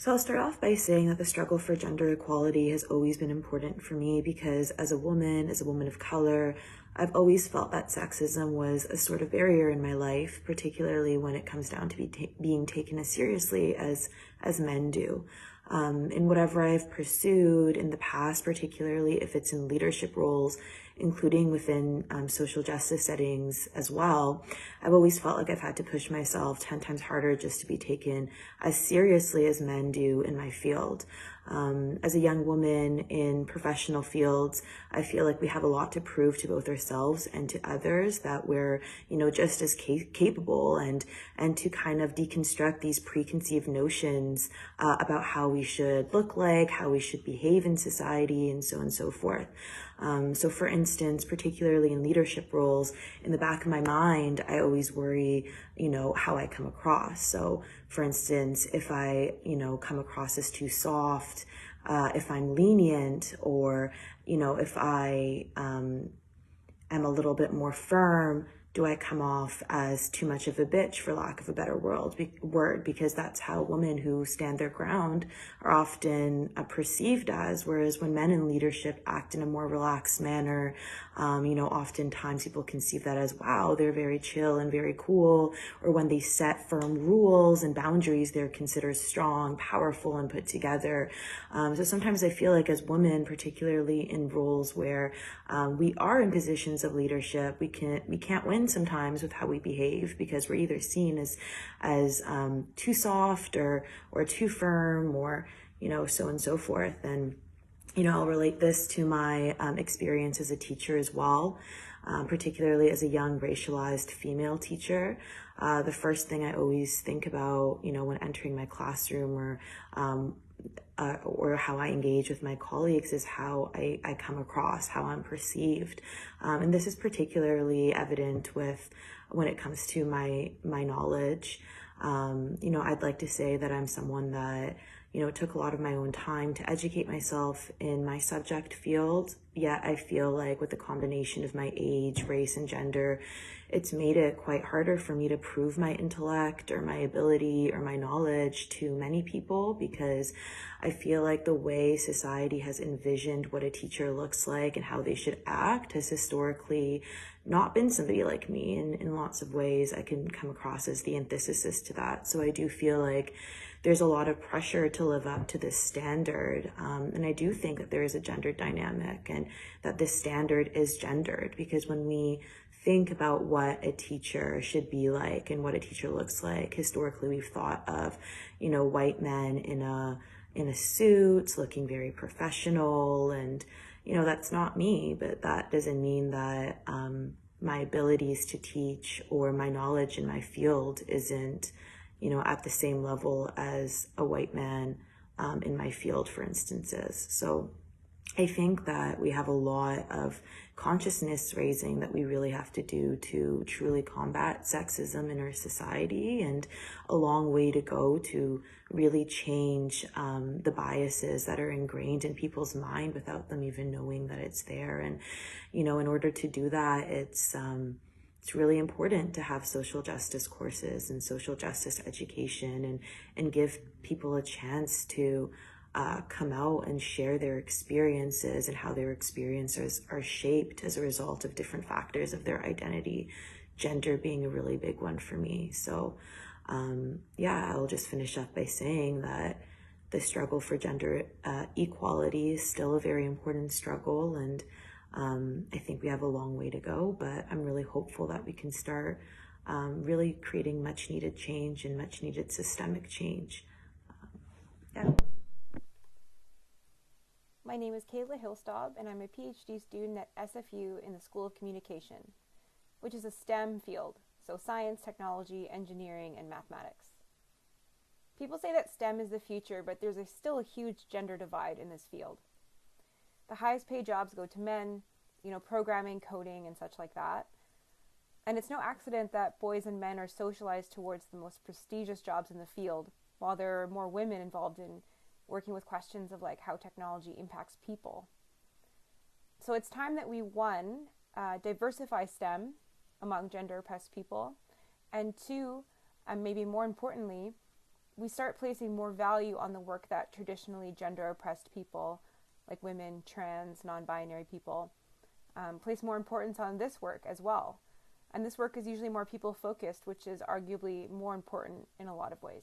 So I'll start off by saying that the struggle for gender equality has always been important for me because as a woman of color, I've always felt that sexism was a sort of barrier in my life, particularly when it comes down to being taken as seriously as men do. In whatever I've pursued in the past, particularly if it's in leadership roles, including within social justice settings as well, I've always felt like I've had to push myself 10 times harder just to be taken as seriously as men do in my field. As a young woman in professional fields, I feel like we have a lot to prove to both ourselves and to others that we're, just as capable and to kind of deconstruct these preconceived notions about how we should look like, how we should behave in society, and so on and so forth. So for instance, particularly in leadership roles, in the back of my mind, I always worry, how I come across. So for instance, if I, come across as too soft, if I'm lenient, or, if I am a little bit more firm, do I come off as too much of a bitch, for lack of a better word, because that's how women who stand their ground are often perceived as, whereas when men in leadership act in a more relaxed manner, oftentimes people conceive that as, wow, they're very chill and very cool, or when they set firm rules and boundaries, they're considered strong, powerful, and put together. So sometimes I feel like as women, particularly in roles where we are in positions of leadership, we can't win sometimes with how we behave because we're either seen as too soft or too firm, or so on and so forth. And I'll relate this to my experience as a teacher as well, particularly as a young racialized female teacher. The first thing I always think about, when entering my classroom or how I engage with my colleagues is how I come across, how I'm perceived. And this is particularly evident when it comes to my knowledge. I'd like to say that I'm someone that, took a lot of my own time to educate myself in my subject field, yet I feel like with the combination of my age, race, and gender, it's made it quite harder for me to prove my intellect or my ability or my knowledge to many people, because I feel like the way society has envisioned what a teacher looks like and how they should act has historically not been somebody like me. And in lots of ways, I can come across as the antithesis to that. So I do feel like there's a lot of pressure to live up to this standard. And I do think that there is a gender dynamic and that this standard is gendered, because when we think about what a teacher should be like and what a teacher looks like, historically we've thought of, white men in a suit, looking very professional, and that's not me, but that doesn't mean that my abilities to teach or my knowledge in my field isn't at the same level as a white man in my field, for instances. So I think that we have a lot of consciousness raising that we really have to do to truly combat sexism in our society, and a long way to go to really change the biases that are ingrained in people's mind without them even knowing that it's there. And, in order to do that, it's really important to have social justice courses and social justice education and give people a chance to come out and share their experiences and how their experiences are shaped as a result of different factors of their identity, gender being a really big one for me. So I'll just finish up by saying that the struggle for gender equality is still a very important struggle, and I think we have a long way to go, but I'm really hopeful that we can start really creating much needed change and much needed systemic change. My name is Kayla Hillstaub, and I'm a PhD student at SFU in the School of Communication, which is a STEM field, so science, technology, engineering, and mathematics. People say that STEM is the future, but there's still a huge gender divide in this field. The highest paid jobs go to men, programming, coding, and such like that. And it's no accident that boys and men are socialized towards the most prestigious jobs in the field, while there are more women involved in working with questions of how technology impacts people. So it's time that we, one, diversify STEM among gender oppressed people, and two, maybe more importantly, we start placing more value on the work that traditionally gender oppressed people, like women, trans, non-binary people, place more importance on this work as well. And this work is usually more people focused, which is arguably more important in a lot of ways.